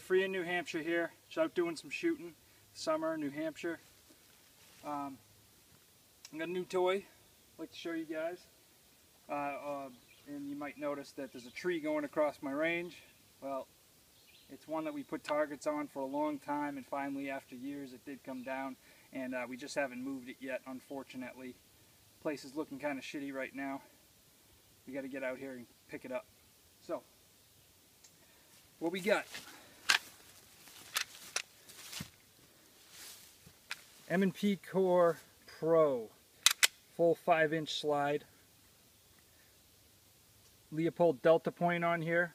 free in New Hampshire here. Just out doing some shooting. Summer, New Hampshire. I got a new toy I'd like to show you guys. And you might notice that there's a tree going across my range. Well, it's one that we put targets on for a long time, and finally after years it did come down, and we just haven't moved it yet, unfortunately. Place is looking kind of shitty right now. We got to get out here and pick it up. So, what we got? M&P CORE Pro, full 5-inch slide. Leopold Delta point on here,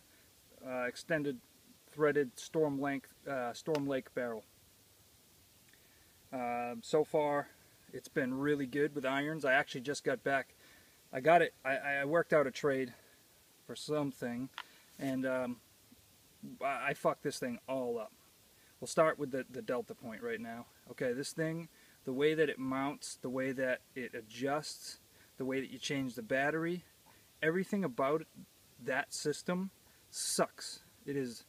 extended threaded storm lake barrel. So far, it's been really good with irons. I actually just got back. I got it. I worked out a trade for something, and I fucked this thing all up. We'll start with the Delta point right now. Okay, this thing, the way that it mounts, the way that it adjusts, the way that you change the battery, everything about that system sucks. It is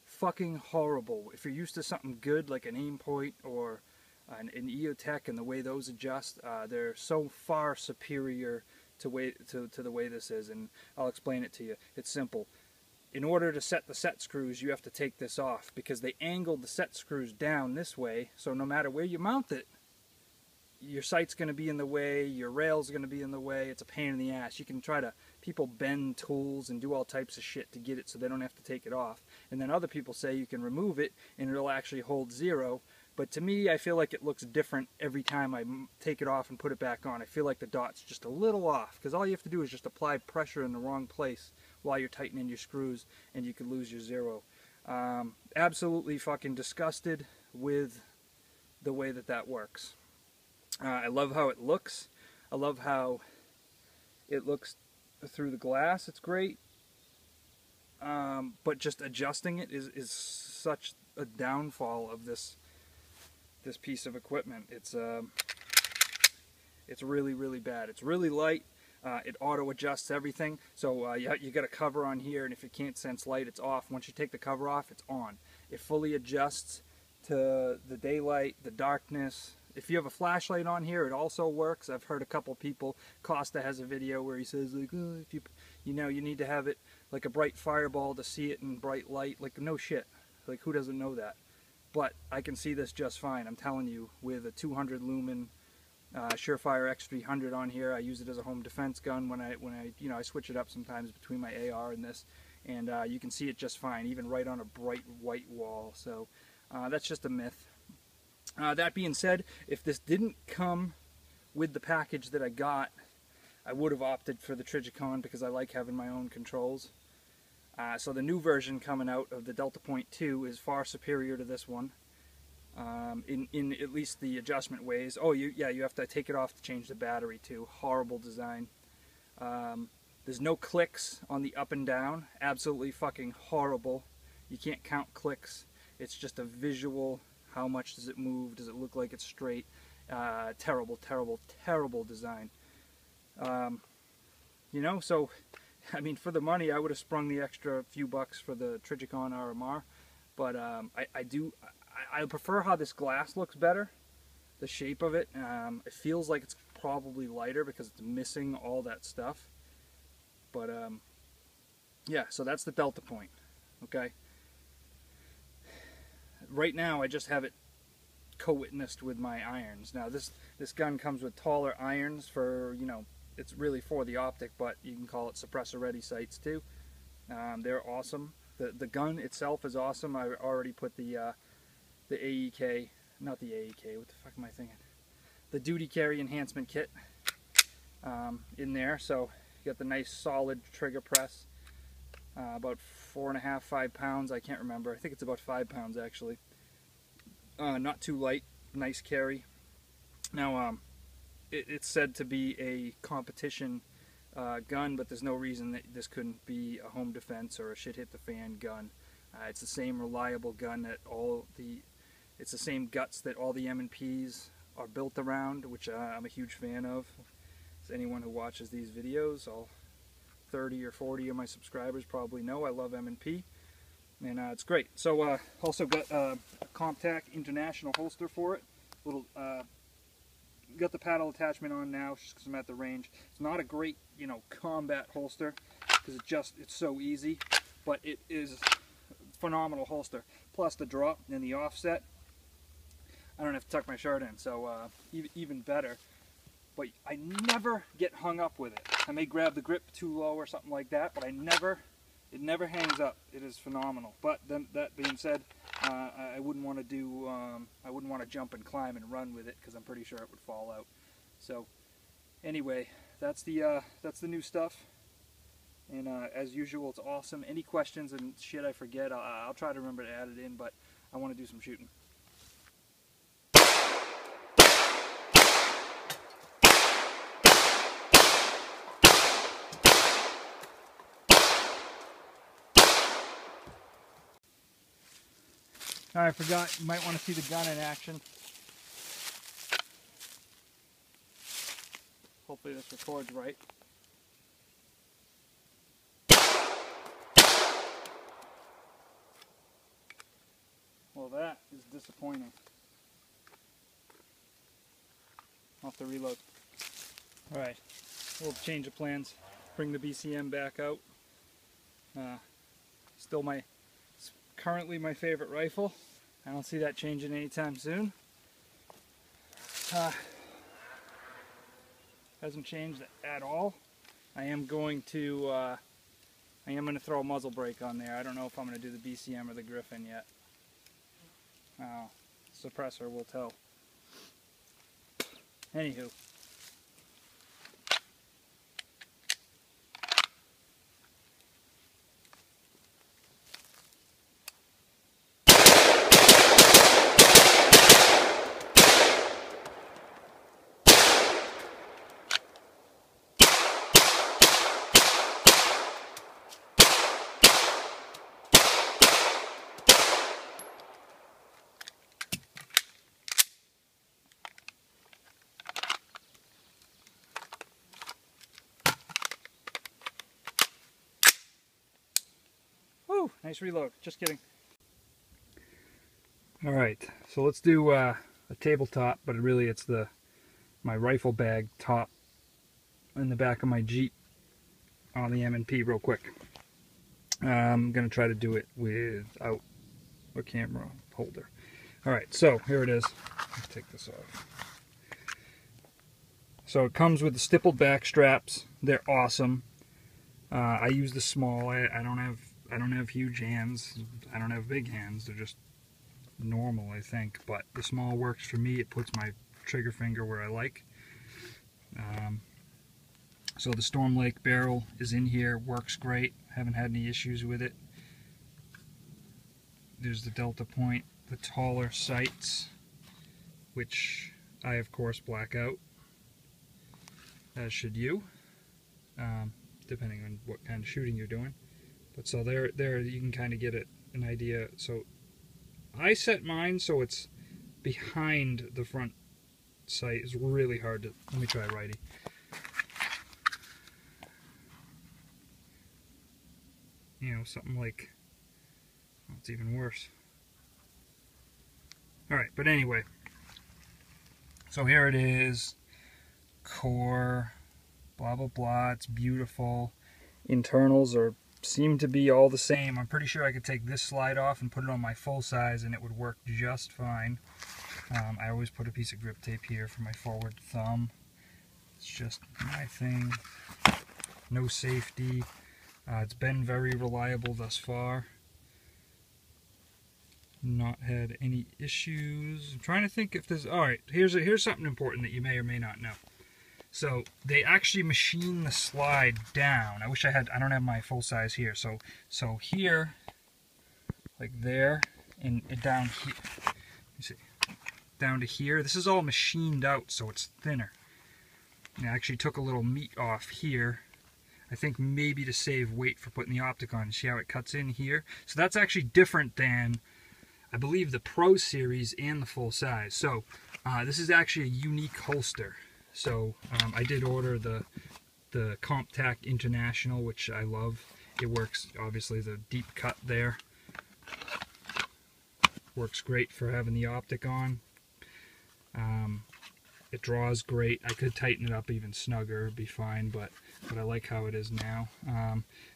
fucking horrible. If you're used to something good like an aim point or an EOTech and the way those adjust, they're so far superior to the way this is, and I'll explain it to you. It's simple. In order to set the set screws, you have to take this off because they angled the set screws down this way, so no matter where you mount it, your sight's going to be in the way, your rail's going to be in the way. It's a pain in the ass. You can try to, people bend tools and do all types of shit to get it so they don't have to take it off. And then other people say you can remove it and it'll actually hold zero. But to me, I feel like it looks different every time I take it off and put it back on. I feel like the dot's just a little off because all you have to do is just apply pressure in the wrong place while you're tightening your screws and you could lose your zero. Absolutely fucking disgusted with the way that works. I love how it looks. I love how it looks through the glass. It's great. But just adjusting it is such a downfall of this piece of equipment. It's really, really bad. It's really light. It auto adjusts everything. So you got a cover on here, and if it can't sense light, it's off. Once you take the cover off, it's on. It fully adjusts to the daylight, the darkness. If you have a flashlight on here, it also works. I've heard a couple people, Costa has a video where he says, like, oh, if you need to have it like a bright fireball to see it in bright light. Like, no shit. Like, who doesn't know that? But I can see this just fine. I'm telling you, with a 200 lumen Surefire X300 on here. I use it as a home defense gun when I switch it up sometimes between my AR and this, and you can see it just fine, even right on a bright white wall. So that's just a myth. That being said, if this didn't come with the package that I got, I would have opted for the Trijicon because I like having my own controls. So the new version coming out of the Delta Point 2 is far superior to this one, in at least the adjustment ways. Oh, you have to take it off to change the battery too. Horrible design. There's no clicks on the up and down. Absolutely fucking horrible. You can't count clicks. It's just a visual. How much does it move? Does it look like it's straight? Terrible, terrible, terrible design. You know, so, I mean, for the money, I would have sprung the extra few bucks for the Trijicon RMR, but I prefer how this glass looks better, the shape of it. It feels like it's probably lighter because it's missing all that stuff, but yeah, so that's the Delta Point, okay? Right now, I just have it co-witnessed with my irons. Now, this gun comes with taller irons for, you know, it's really for the optic, but you can call it suppressor ready sights too. They're awesome. The gun itself is awesome. I already put the AEK, not the AEK, what the fuck am I thinking? The duty carry enhancement kit in there. So you got the nice solid trigger press, about 4.5, 5 pounds. I can't remember. I think it's about 5 pounds actually. Not too light, nice carry. Now, it's said to be a competition gun, but there's no reason that this couldn't be a home defense or a shit hit the fan gun. It's the same reliable gun that it's the same guts that all the M&Ps are built around, which I'm a huge fan of. As anyone who watches these videos, all 30 or 40 of my subscribers probably know I love M&P. and it's great. So also got a CompTac International holster for it. Little got the paddle attachment on now just because I'm at the range. It's not a great, you know, combat holster because it's so easy, but it is a phenomenal holster. Plus the drop and the offset, I don't have to tuck my shirt in, so even better. But I never get hung up with it. I may grab the grip too low or something like that, but it never hangs up. It is phenomenal. But then, that being said, I wouldn't want to jump and climb and run with it because I'm pretty sure it would fall out. So anyway, that's the new stuff. And as usual, it's awesome. Any questions and shit I forget, I'll try to remember to add it in. But I want to do some shooting. I forgot, you might want to see the gun in action. Hopefully this records right. Well, that is disappointing. I'll have to reload. Alright, we'll change of plans. Bring the BCM back out. Still currently my favorite rifle. I don't see that changing anytime soon. Hasn't changed at all. I am going to throw a muzzle brake on there. I don't know if I'm going to do the BCM or the Griffin yet. Suppressor will tell. Anywho. Woo, nice reload. Just kidding. Alright, so let's do a tabletop, but really it's my rifle bag top in the back of my Jeep on the M&P real quick. I'm going to try to do it without a camera holder. Alright, so here it is. Let's take this off. So it comes with the stippled back straps. They're awesome. I use the small. I don't have huge hands. I don't have big hands. They're just normal, I think. But the small works for me. It puts my trigger finger where I like. So the Storm Lake barrel is in here. Works great. Haven't had any issues with it. There's the Delta Point, the taller sights, which I of course black out, as should you, depending on what kind of shooting you're doing. But so there you can kind of get an idea. So I set mine so it's behind the front sight. It's really hard to, let me try righty. You know, something like, well, it's even worse. Alright, but anyway, so here it is, core, blah blah blah, it's beautiful. Internals seem to be all the same. I'm pretty sure I could take this slide off and put it on my full size and it would work just fine. I always put a piece of grip tape here for my forward thumb. It's just my thing. No safety. It's been very reliable thus far. Not had any issues. I'm trying to think if there's... Alright, here's something important that you may or may not know. So, they actually machine the slide down. I don't have my full size here. So here, like there, and down here. Let me see. Down to here. This is all machined out, so it's thinner. And I actually took a little meat off here. I think maybe to save weight for putting the optic on. See how it cuts in here? So that's actually different than, I believe, the Pro Series and the full size. So this is actually a unique holster. So I did order the CompTac International, which I love. It works, obviously, the deep cut there. Works great for having the optic on. It draws great. I could tighten it up even snugger, it'd be fine, but I like how it is now.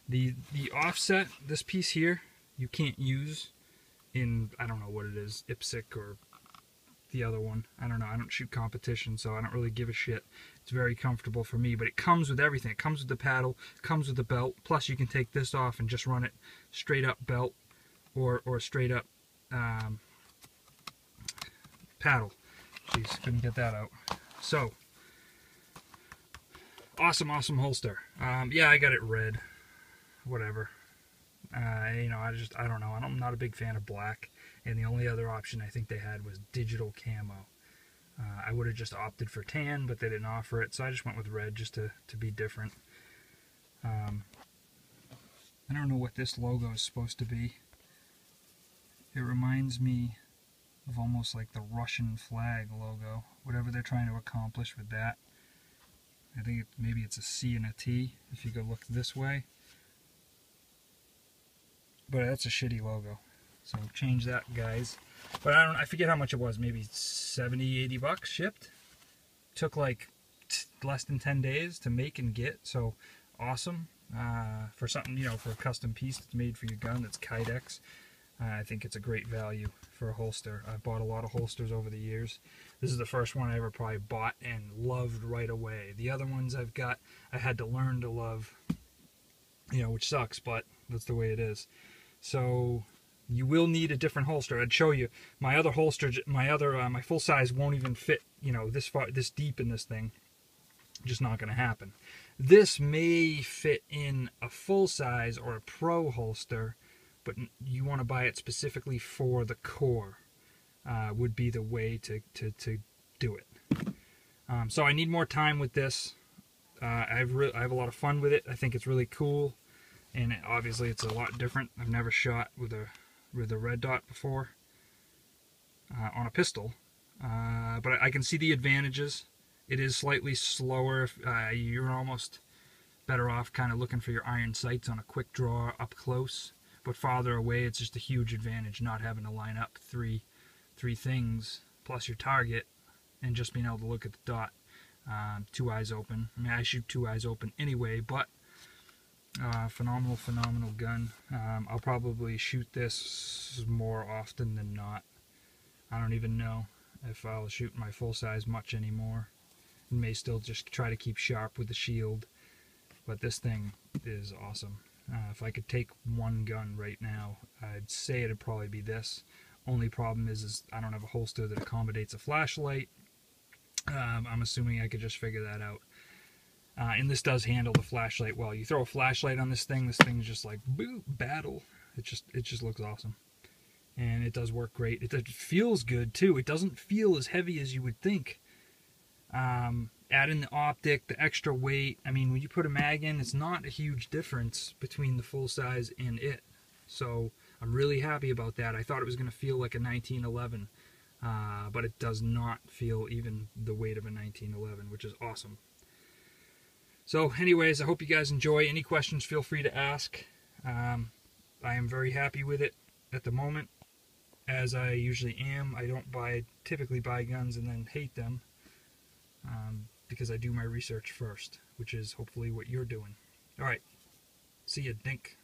The offset, this piece here, you can't use in, I don't know what it is, IPSC or the other one. I don't know. I don't shoot competition, so I don't really give a shit. It's very comfortable for me, but it comes with everything. It comes with the paddle, comes with the belt, plus you can take this off and just run it straight up belt or straight up paddle. Jeez, couldn't get that out. So, awesome holster. Yeah, I got it red. Whatever. You know, I don't know. I'm not a big fan of black, and the only other option I think they had was digital camo. I would have just opted for tan, but they didn't offer it, so I just went with red just to be different. I don't know what this logo is supposed to be. It reminds me of almost like the Russian flag logo, whatever they're trying to accomplish with that. I think maybe it's a C and a T if you go look this way. But that's a shitty logo, so change that, guys. But I forget how much it was, maybe 70, 80 bucks shipped. Took like less than 10 days to make and get, so awesome. For something, you know, for a custom piece that's made for your gun that's Kydex. I think it's a great value for a holster. I've bought a lot of holsters over the years. This is the first one I ever probably bought and loved right away. The other ones I've got, I had to learn to love, you know, which sucks, but that's the way it is. So you will need a different holster. I'd show you my other holster. My full size won't even fit, you know, this far, this deep in this thing. Just not going to happen. This may fit in a full size or a pro holster, but you want to buy it specifically for the core. Would be the way to do it. So I need more time with this. I have a lot of fun with it. I think it's really cool, and obviously it's a lot different. I've never shot with a red dot before on a pistol, but I can see the advantages. It is slightly slower. You're almost better off kind of looking for your iron sights on a quick draw up close. But farther away, it's just a huge advantage not having to line up three things plus your target and just being able to look at the dot. Two eyes open. I mean, I shoot two eyes open anyway, but phenomenal gun. I'll probably shoot this more often than not. I don't even know if I'll shoot my full size much anymore. I may still just try to keep sharp with the shield, but this thing is awesome. If I could take one gun right now, I'd say it'd probably be this. Only problem is I don't have a holster that accommodates a flashlight. I'm assuming I could just figure that out. And this does handle the flashlight well. You throw a flashlight on this thing's just like, boo, battle. It just looks awesome. And it does work great. It feels good too. It doesn't feel as heavy as you would think. Add in the optic, the extra weight. I mean, when you put a mag in, it's not a huge difference between the full size and it. So I'm really happy about that. I thought it was going to feel like a 1911, but it does not feel even the weight of a 1911, which is awesome. So anyways, I hope you guys enjoy. Any questions, feel free to ask. I am very happy with it at the moment, as I usually am. I don't typically buy guns and then hate them. Because I do my research first, which is hopefully what you're doing. Alright, see ya, Dink.